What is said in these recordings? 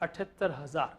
78,000।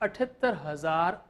78,000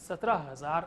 17,000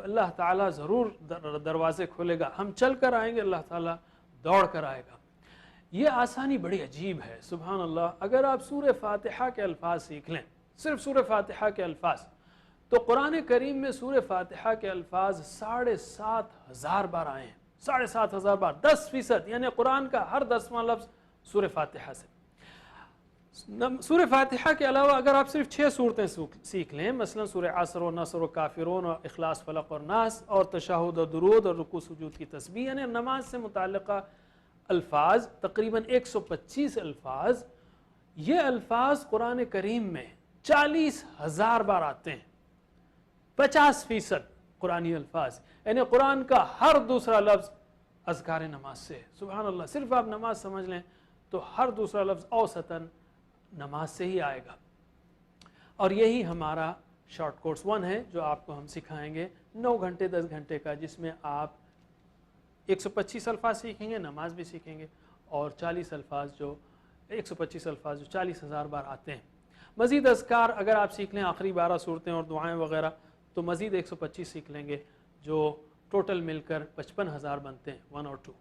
تو اللہ تعالیٰ ضرور دروازے کھولے گا. ہم چل کر آئیں گے, اللہ تعالیٰ دوڑ کر آئے گا. یہ آسانی بڑی عجیب ہے, سبحان اللہ. اگر آپ سورہ فاتحہ کے الفاظ سیکھ لیں, صرف سورہ فاتحہ کے الفاظ, تو قرآن کریم میں سورہ فاتحہ کے الفاظ 7,500 بار آئے ہیں. 7,500 بار, 10%, یعنی قرآن کا ہر 10واں لفظ سورہ فاتحہ سے. سورہ فاتحہ کے علاوہ اگر آپ صرف 6 صورتیں سیکھ لیں, مثلا سورہ عصر و نصر و کافرون اور اخلاص فلق اور ناس اور تشہد اور درود اور رکوع سجود کی تسبیح, یعنی نماز سے متعلقہ الفاظ تقریباً 125 الفاظ, یہ الفاظ قرآن کریم میں 40,000 بار آتے ہیں. 50% قرآنی الفاظ, یعنی قرآن کا ہر دوسرا لفظ اذکار نماز سے. سبحان اللہ, صرف آپ نماز سمجھ لیں تو ہر دوسرا لفظ اوسطاً نماز سے ہی آئے گا. اور یہی ہمارا شارٹ کورس 1 ہے جو آپ کو ہم سکھائیں گے 9 گھنٹے 10 گھنٹے کا, جس میں آپ 125 الفاظ سیکھیں گے, نماز بھی سیکھیں گے, اور 40 الفاظ جو 125 الفاظ جو 40,000 بار آتے ہیں. مزید اذکار اگر آپ سیکھ لیں آخری 12 صورتیں اور دعائیں وغیرہ, تو مزید 125 سیکھ لیں گے, جو ٹوٹل مل کر 55,000 بنتے ہیں, 1 اور 2.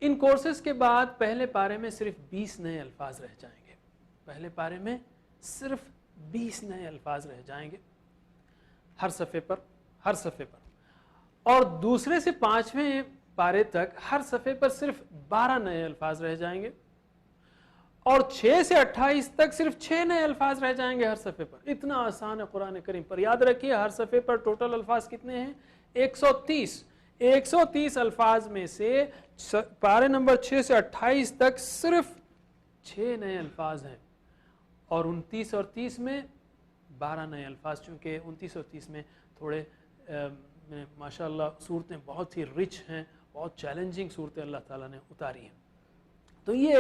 ان کورسز کے بعد پہلے پارے میں صرف 20 نئے الفاظ رہ جائیں گے. پہلے پارے میں صرف 20 نئے الفاظ رہ جائیں گے ہر صفحے پر. اور دوسرے سے 5ویں پارے تک ہر صفحے پر صرف 12 نئے الفاظ رہ جائیں گے, اور 6 سے 28 تک صرف 6 نئے الفاظ رہ جائیں گے ہر صفحے پر. اتنا آسان ہے قرآن کریم پر. یاد رکھیے ہر صفحے پر ٹوٹل الفاظ کتنے ہیں؟ 130. 130 الفاظ میں سے پارے نمبر 6 سے 28 تک صرف 6 نئے الفاظ ہیں, اور 29 اور 30 میں 12 نئے الفاظ, چونکہ 29 اور 30 میں تھوڑے ماشاءاللہ صورتیں بہت ہی رچ ہیں, بہت چیلنجنگ صورتیں اللہ تعالیٰ نے اتاری ہیں. تو یہ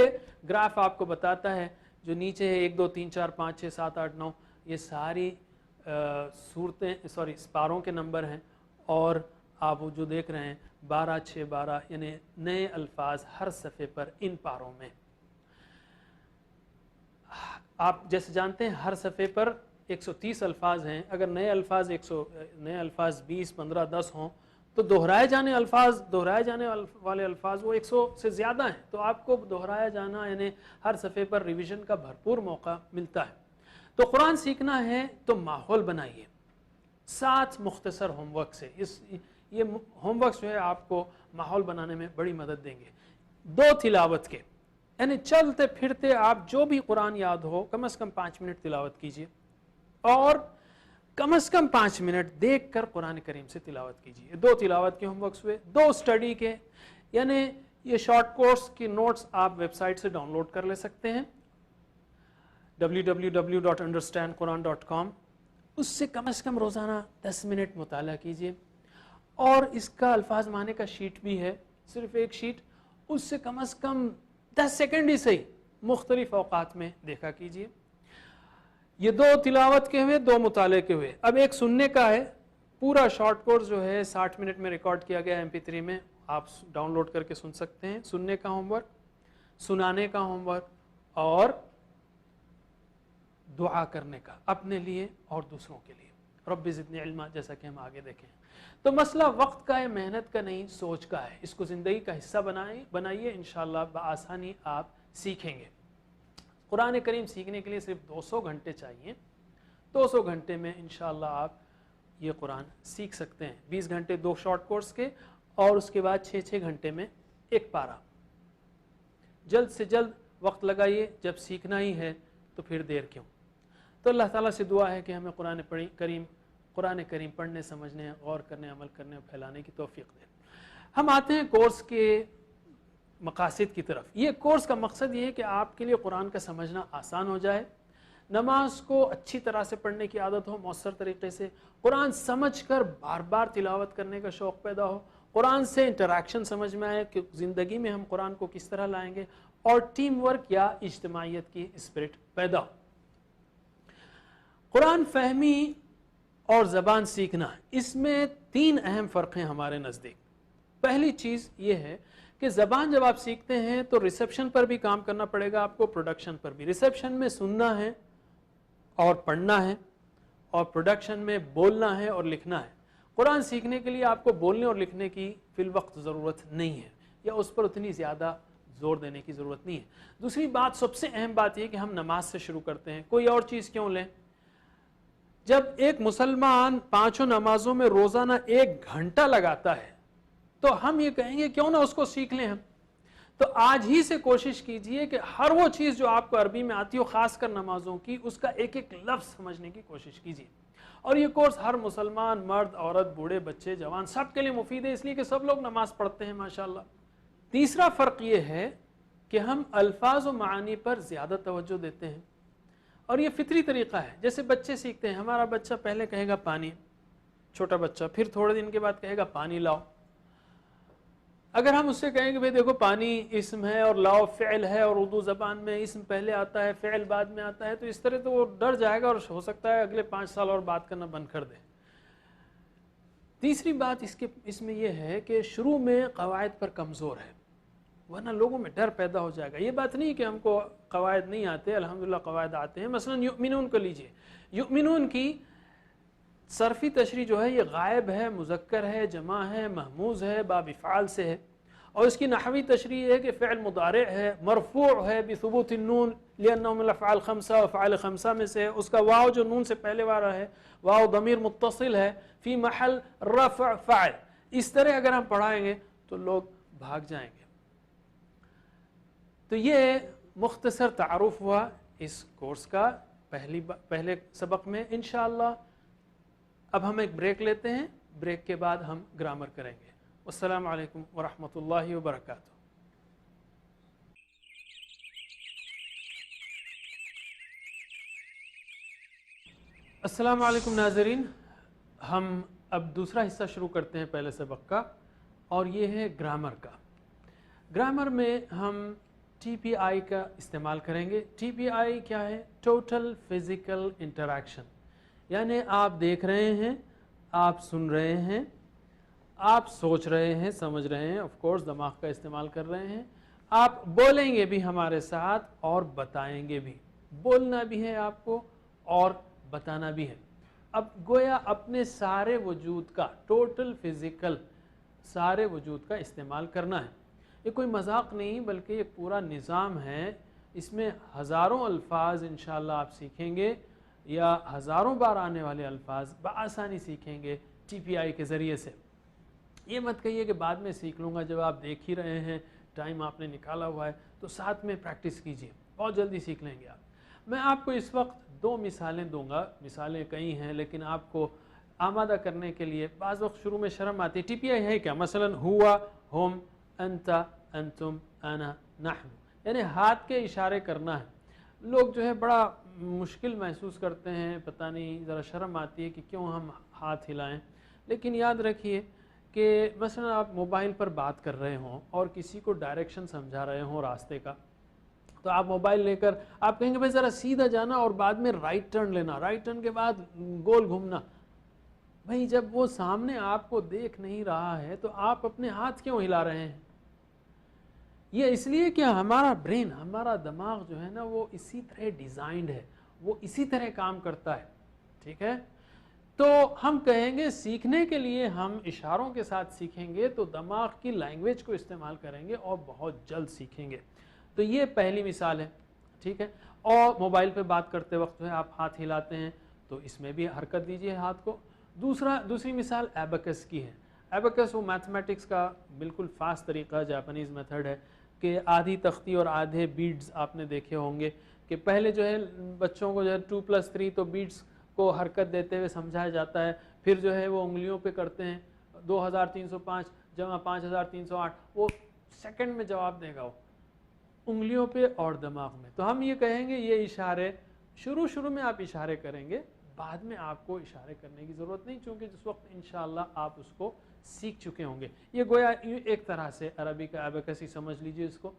گراف آپ کو بتاتا ہے جو نیچے ہے 1 2 3 4 5 6 7 8 9, یہ ساری پاروں کے نمبر ہیں, اور آپ جو دیکھ رہے ہیں 12 6 12, یعنی نئے الفاظ ہر صفحے پر ان پاروں میں. آپ جیسے جانتے ہیں ہر صفحے پر 130 الفاظ ہیں. اگر نئے الفاظ 20 15 10 ہوں تو دہرائے جانے والے الفاظ وہ 100 سے زیادہ ہیں. تو آپ کو دہرایا جانا, یعنی ہر صفحے پر ریویژن کا بھرپور موقع ملتا ہے. تو قرآن سیکھنا ہے تو ماحول بنائیے 7 مختصر ہوم ورک سے. یہ ہوم ورکس جو ہے آپ کو ماحول بنانے میں بڑی مدد دیں گے. 2 تلاوت کے, یعنی چلتے پھرتے آپ جو بھی قرآن یاد ہو کم از کم 5 منٹ تلاوت کیجئے, اور کم از کم 5 منٹ دیکھ کر قرآن کریم سے تلاوت کیجیے. 2 تلاوت کے ہوم ورکس ہوئے. 2 اسٹڈی کے, یعنی یہ شارٹ کورس کی نوٹس آپ ویب سائٹ سے ڈاؤن لوڈ کر لے سکتے ہیں www.understandquran.com. اس سے کم از کم روزانہ 10 منٹ مطالعہ کیجیے, اور اس کا الفاظ معنی کا شیٹ بھی ہے, صرف ایک شیٹ, اس سے کم از کم 10 سیکنڈ ہی صحیح مختلف اوقات میں دیکھا کیجیے. یہ 2 تلاوت کے ہوئے, 2 مطالعے کے ہوئے. اب ایک سننے کا ہے. پورا شارٹ کورس جو ہے 60 منٹ میں ریکارڈ کیا گیا MP3 میں, آپ ڈاؤن لوڈ کر کے سن سکتے ہیں. سننے کا ہوم ورک, سنانے کا ہوم ورک, اور دعا کرنے کا اپنے لیے اور دوسروں کے لیے. رب زدنی علما, جیسا کہ ہم آگے دیکھیں. تو مسئلہ وقت کا ہے, محنت کا نہیں, سوچ کا ہے. اس کو زندگی کا حصہ بنائیے, انشاءاللہ بآسانی آپ سیکھیں گے. قرآن کریم سیکھنے کے لیے صرف 200 گھنٹے چاہیے. 200 گھنٹے میں انشاءاللہ آپ یہ قرآن سیکھ سکتے ہیں. 20 گھنٹے 2 شارٹ کورس کے, اور اس کے بعد 6 گھنٹے میں 1 پارہ. جلد سے جلد وقت لگائیے. جب سیکھنا ہی ہے تو پھر دیر کیوں. تو اللہ تعالیٰ سے دعا ہے کہ ہمیں قرآن کریم پڑھنے, سمجھنے, غور کرنے, عمل کرنے اور پھیلانے کی توفیق دے. ہم آتے ہیں کورس کے مقاصد کی طرف. یہ کورس کا مقصد یہ ہے کہ آپ کے لیے قرآن کا سمجھنا آسان ہو جائے, نماز کو اچھی طرح سے پڑھنے کی عادت ہو, مؤثر طریقے سے قرآن سمجھ کر بار بار تلاوت کرنے کا شوق پیدا ہو, قرآن سے انٹریکشن سمجھ میں آئے کہ زندگی میں ہم قرآن کو کس طرح لائیں گے, اور ٹیم ورک یا اجتماعیت کی اسپرٹ پیدا ہو. قرآن فہمی اور زبان سیکھنا, اس میں 3 اہم فرق ہیں ہمارے نزدیک. پہلی چیز یہ ہے کہ زبان جب آپ سیکھتے ہیں تو ریسیپشن پر بھی کام کرنا پڑے گا آپ کو, پروڈکشن پر بھی. ریسیپشن میں سننا ہے اور پڑھنا ہے, اور پروڈکشن میں بولنا ہے اور لکھنا ہے. قرآن سیکھنے کے لیے آپ کو بولنے اور لکھنے کی فی الوقت ضرورت نہیں ہے، یا اس پر اتنی زیادہ زور دینے کی ضرورت نہیں ہے۔ دوسری بات، سب سے اہم بات یہ کہ ہم نماز سے شروع کرتے ہیں، کوئی اور چیز کیوں لیں؟ جب ایک مسلمان 5 نمازوں میں روزانہ 1 گھنٹہ لگاتا ہے تو ہم یہ کہیں گے کیوں نہ اس کو سیکھ لیں ہم۔ تو آج ہی سے کوشش کیجئے کہ ہر وہ چیز جو آپ کو عربی میں آتی ہو، خاص کر نمازوں کی، اس کا ایک ایک لفظ سمجھنے کی کوشش کیجئے۔ اور یہ کورس ہر مسلمان، مرد، عورت، بوڑھے، بچے، جوان، سب کے لیے مفید ہے، اس لیے کہ سب لوگ نماز پڑھتے ہیں ماشاءاللہ۔ تیسرا فرق یہ ہے کہ ہم الفاظ و معانی پر زیادہ توجہ دیتے ہیں، اور یہ فطری طریقہ ہے۔ جیسے بچے سیکھتے ہیں، ہمارا بچہ پہلے کہے گا پانی، چھوٹا بچہ، پھر تھوڑے دن کے بعد کہے گا پانی لاؤ۔ اگر ہم اس سے کہیں کہ بھئی دیکھو پانی اسم ہے اور لاؤ فعل ہے، اور اردو زبان میں اسم پہلے آتا ہے فعل بعد میں آتا ہے، تو اس طرح تو وہ ڈر جائے گا اور ہو سکتا ہے اگلے 5 سال اور بات کرنا بند کر دے۔ تیسری بات اس میں یہ ہے کہ شروع میں قواعد پر کمزور ہے، ورنہ لوگوں میں ڈر پیدا ہو جائے گا۔ یہ بات نہیں کہ ہم کو قواعد نہیں آتے، الحمدللہ قواعد آتے ہیں۔ مثلا یؤمنون کو لیجئے، یؤمنون کی صرفی تشریح جو ہے یہ غائب ہے، مذکر ہے، جمع ہے، محموز ہے، باب افعال سے ہے، اور اس کی نحوی تشریح ہے کہ فعل مضارع ہے، مرفوع ہے بثبوت النون لأنه من الافعال 5 وافعال 5 میں سے ہے، اس کا واو جو نون سے پہلے والا ہے، واو ضمیر متصل ہے، فی محل رفع فاعل۔ اس طرح اگر ہم پڑھائیں گے تو لوگ بھاگ جائیں گے۔ تو یہ مختصر تعارف ہوا اس کورس کا پہلے سبق میں۔ انشاءاللہ اب ہم ایک بریک لیتے ہیں، بریک کے بعد ہم گرامر کریں گے۔ السلام علیکم ورحمۃ اللہ وبرکاتہ۔ السلام علیکم ناظرین، ہم اب دوسرا حصہ شروع کرتے ہیں پہلے سبق کا، اور یہ ہے گرامر کا۔ گرامر میں ہم ٹی پی آئی کا استعمال کریں گے۔ ٹی پی آئی کیا ہے؟ ٹوٹل فزیکل انٹریکشن، یعنی آپ دیکھ رہے ہیں، آپ سن رہے ہیں، آپ سوچ رہے ہیں، سمجھ رہے ہیں، آف کورس دماغ کا استعمال کر رہے ہیں، آپ بولیں گے بھی ہمارے ساتھ اور بتائیں گے بھی، بولنا بھی ہے آپ کو اور بتانا بھی ہے۔ اب گویا اپنے سارے وجود کا، ٹوٹل فزیکل سارے وجود کا استعمال کرنا ہے۔ یہ کوئی مذاق نہیں بلکہ یہ پورا نظام ہے، اس میں ہزاروں الفاظ انشاءاللہ آپ سیکھیں گے، یا ہزاروں بار آنے والے الفاظ بآسانی سیکھیں گے ٹی پی آئی کے ذریعے سے۔ یہ مت کہیے کہ بعد میں سیکھ لوں گا، جب آپ دیکھ ہی رہے ہیں، ٹائم آپ نے نکالا ہوا ہے تو ساتھ میں پریکٹس کیجئے، بہت جلدی سیکھ لیں گے آپ۔ میں آپ کو اس وقت 2 مثالیں دوں گا، مثالیں کئی ہیں لیکن آپ کو آمادہ کرنے کے لیے بعض وقت شروع میں شرم آتی ہے۔ ٹی پی آئی ہے کیا؟ مثلا ہوا، ہم، انت، انتم، انا، نحن، یعنی ہاتھ کے اشارے کرنا ہے۔ لوگ جو ہے بڑا مشکل محسوس کرتے ہیں، پتہ نہیں، ذرا شرم آتی ہے کہ کیوں ہم ہاتھ ہلائیں، لیکن یاد رکھیے کہ مثلا آپ موبائل پر بات کر رہے ہوں اور کسی کو ڈائریکشن سمجھا رہے ہوں راستے کا، تو آپ موبائل لے کر آپ کہیں گے بھائی ذرا سیدھا جانا اور بعد میں رائٹ ٹرن لینا، رائٹ ٹرن کے بعد گول گھومنا۔ بھائی جب وہ سامنے آپ کو دیکھ نہیں رہا ہے تو آپ اپنے ہاتھ کیوں ہلا رہے ہیں؟ یہ اس لیے کہ ہمارا برین، ہمارا دماغ جو ہے نا وہ اسی طرح ڈیزائنڈ ہے، وہ اسی طرح کام کرتا ہے، ٹھیک ہے؟ تو ہم کہیں گے سیکھنے کے لیے ہم اشاروں کے ساتھ سیکھیں گے تو دماغ کی لینگویج کو استعمال کریں گے اور بہت جلد سیکھیں گے۔ تو یہ پہلی مثال ہے، ٹھیک ہے؟ اور موبائل پہ بات کرتے وقت جو ہے آپ ہاتھ ہلاتے ہیں تو اس میں بھی حرکت دیجیے ہاتھ کو۔ دوسری مثال ایبیکس کی ہے۔ ایبیکس وہ میتھمیٹکس کا بالکل فاسٹ طریقہ، جاپانیز میتھڈ ہے کہ آدھی تختی اور آدھے بیڈز آپ نے دیکھے ہوں گے کہ پہلے جو ہے بچوں کو جو ہے 2+3 تو بیڈز کو حرکت دیتے ہوئے سمجھایا جاتا ہے، پھر جو ہے وہ انگلیوں پہ کرتے ہیں، 2305 جمع 5308، وہ سیکنڈ میں جواب دے گا، وہ انگلیوں پہ اور دماغ میں۔ تو ہم یہ کہیں گے یہ اشارے شروع میں آپ اشارے کریں گے، بعد میں آپ کو اشارے کرنے کی ضرورت نہیں، چونکہ جس وقت انشاءاللہ آپ اس کو سیکھ چکے ہوں گے۔ یہ گویا ایک طرح سے عربی کا ایبیکس ہی سمجھ لیجئے اس کو۔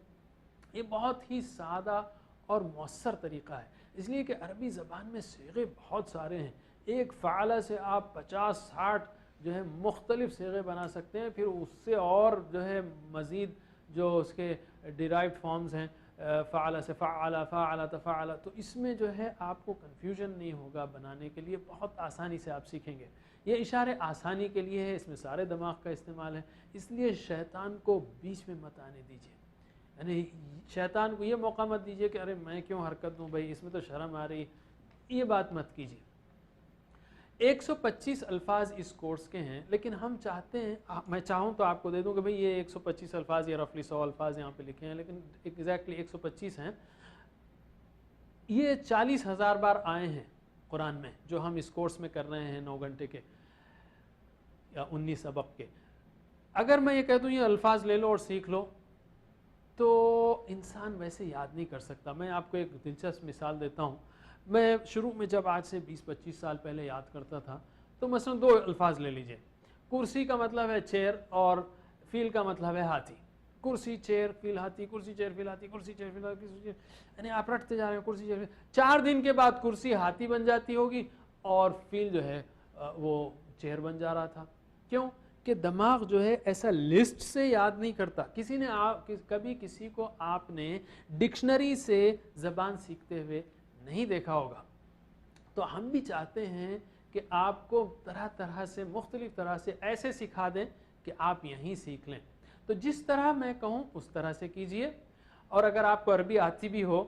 یہ بہت ہی سادہ اور مؤثر طریقہ ہے، اس لیے کہ عربی زبان میں صیغے بہت سارے ہیں، ایک فعلہ سے آپ 50-60 جو ہے مختلف صیغے بنا سکتے ہیں، پھر اس سے اور جو ہے مزید جو اس کے ڈیرائیوڈ فارمز ہیں، فعل سے فعل، فعل تفعل، تو اس میں جو ہے آپ کو کنفیوژن نہیں ہوگا بنانے کے لیے، بہت آسانی سے آپ سیکھیں گے۔ یہ اشارے آسانی کے لیے ہے، اس میں سارے دماغ کا استعمال ہے، اس لیے شیطان کو بیچ میں مت آنے دیجیے، یعنی شیطان کو یہ موقع مت دیجیے کہ ارے میں کیوں حرکت دوں بھائی، اس میں تو شرم آ رہی، یہ بات مت کیجیے۔ 125 الفاظ اس کورس کے ہیں، لیکن ہم چاہتے ہیں، میں چاہوں تو آپ کو دے دوں کہ بھئی یہ 125 الفاظ، یہ رفلی 100 الفاظ یہاں پہ لکھے ہیں، لیکن ایگزیکٹلی 125 ہیں۔ یہ 40,000 بار آئے ہیں قرآن میں جو ہم اس کورس میں کر رہے ہیں 9 گھنٹے کے یا 19 سبق کے۔ اگر میں یہ کہہ دوں یہ الفاظ لے لو اور سیکھ لو تو انسان ویسے یاد نہیں کر سکتا۔ میں آپ کو ایک دلچسپ مثال دیتا ہوں۔ میں شروع میں جب آج سے 20-25 سال پہلے یاد کرتا تھا تو مثلا 2 الفاظ لے لیجئے، کرسی کا مطلب ہے چیئر اور فیل کا مطلب ہے ہاتھی۔ کرسی چیئر فیل ہاتھی، کرسی چیئر فیل ہاتھی، کرسی چیئر فیل ہاتھی، کرسی چیئر، یعنی آپ رٹتے جا رہے ہیں کرسی چیئر فیل۔ 4 دن کے بعد کرسی ہاتھی بن جاتی ہوگی اور فیل جو ہے وہ چیئر بن جا رہا تھا۔ کیوں؟ کہ دماغ جو ہے ایسا لسٹ سے یاد نہیں کرتا۔ کسی نے کبھی کسی کو آپ نے ڈکشنری سے زبان سیکھتے ہوئے نہیں دیکھا ہوگا۔ تو ہم بھی چاہتے ہیں کہ آپ کو طرح طرح سے، مختلف طرح سے ایسے سکھا دیں کہ آپ یہیں سیکھ لیں۔ تو جس طرح میں کہوں اس طرح سے کیجئے، اور اگر آپ کو عربی آتی بھی ہو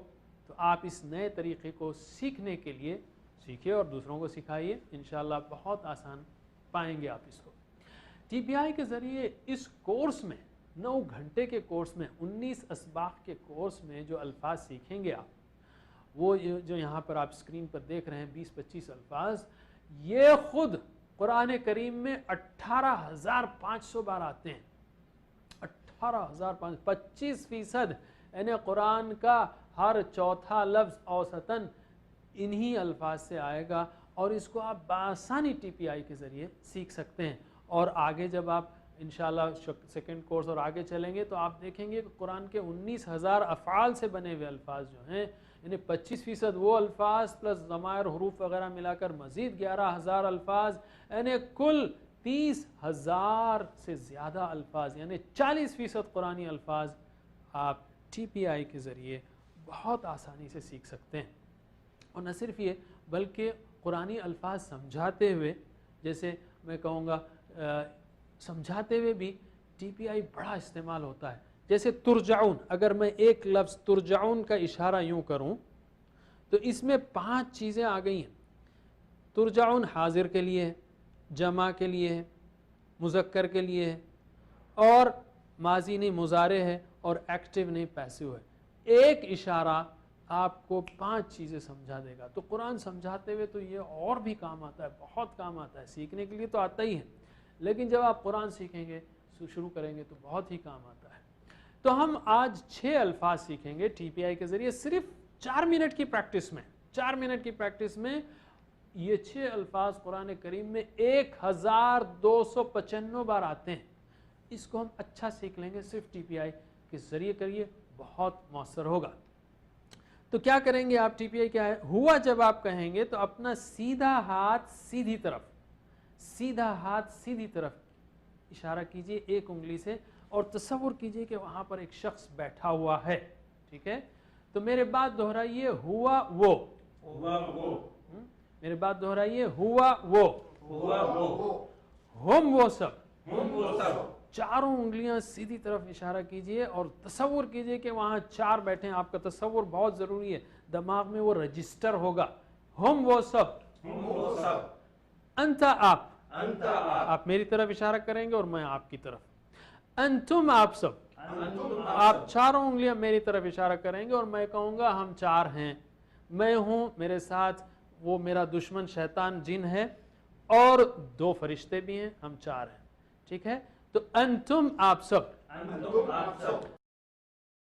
تو آپ اس نئے طریقے کو سیکھنے کے لیے سیکھیے اور دوسروں کو سکھائیے، انشاءاللہ بہت آسان پائیں گے آپ اس کو۔ ٹی پی آئی کے ذریعے اس کورس میں 9 گھنٹے کے کورس میں 19 اسباق کے کورس میں جو الفاظ سیکھیں گے آپ، وہ جو یہاں پر آپ اسکرین پر دیکھ رہے ہیں 20-25 الفاظ، یہ خود قرآن کریم میں 18,500 بار آتے ہیں۔ 18,500، 25%، یعنی قرآن کا ہر چوتھا لفظ اوسطاً انہی الفاظ سے آئے گا، اور اس کو آپ بآسانی ٹی پی آئی کے ذریعے سیکھ سکتے ہیں۔ اور آگے جب آپ انشاءاللہ سیکنڈ کورس اور آگے چلیں گے تو آپ دیکھیں گے کہ قرآن کے 19,000 افعال سے بنے ہوئے الفاظ جو ہیں، یعنی 25% وہ الفاظ پلس ضمائر حروف وغیرہ ملا کر مزید 11,000 الفاظ، یعنی کل 30,000 سے زیادہ الفاظ، یعنی 40% قرآنی الفاظ آپ ٹی پی آئی کے ذریعے بہت آسانی سے سیکھ سکتے ہیں۔ اور نہ صرف یہ بلکہ قرآنی الفاظ سمجھاتے ہوئے، جیسے میں کہوں گا سمجھاتے ہوئے بھی ٹی پی آئی بڑا استعمال ہوتا ہے۔ جیسے ترجعون، اگر میں ایک لفظ ترجعون کا اشارہ یوں کروں تو اس میں 5 چیزیں آ گئی ہیں۔ ترجعون حاضر کے لیے ہے، جمع کے لیے ہے، مذکر کے لیے ہے، اور ماضی نہیں مضارع ہے، اور ایکٹیو نہیں پیسو ہے۔ ایک اشارہ آپ کو 5 چیزیں سمجھا دے گا۔ تو قرآن سمجھاتے ہوئے تو یہ اور بھی کام آتا ہے، بہت کام آتا ہے، سیکھنے کے لیے تو آتا ہی ہے، لیکن جب آپ قرآن سیکھیں گے، شروع کریں گے تو بہت ہی کام آتا ہے۔ تو ہم آج 6 الفاظ سیکھیں گے ٹی پی آئی کے ذریعے، صرف 4 منٹ کی پریکٹس میں۔ 4 منٹ کی پریکٹس میں یہ 6 الفاظ قرآن کریم میں 1,295 بار آتے ہیں۔ اس کو ہم اچھا سیکھ لیں گے، صرف ٹی پی آئی کے ذریعے کریے، بہت مؤثر ہوگا۔ تو کیا کریں گے آپ؟ ٹی پی آئی کیا ہے؟ ہوا جب آپ کہیں گے تو اپنا سیدھا ہاتھ سیدھی طرف، سیدھا ہاتھ سیدھی طرف اشارہ کیجئے ایک انگلی سے، اور تصور کیجئے کہ وہاں پر ایک شخص بیٹھا ہوا ہے، ٹھیک ہے؟ تو میرے بعد دہرائیے ہوا وہ، میرے بعد دہرائیے ہوا وہ، ہم وہ سب، چاروں انگلیاں سیدھی طرف اشارہ کیجئے اور تصور کیجئے کہ وہاں 4 بیٹھے ہیں۔ آپ کا تصور بہت ضروری ہے، دماغ میں وہ رجسٹر ہوگا۔ ہم وہ سب، انت آپ، آپ میری طرف اشارہ کریں گے اور میں آپ کی طرف۔ انتم آپ سب، آپ چاروں انگلیاں میری طرف اشارہ کریں گے اور میں کہوں گا ہم 4 ہیں، میں ہوں، میرے ساتھ وہ میرا دشمن شیطان جن ہے، اور 2 فرشتے بھی ہیں، ہم 4 ہیں، ٹھیک ہے؟ تو انتم آپ سب،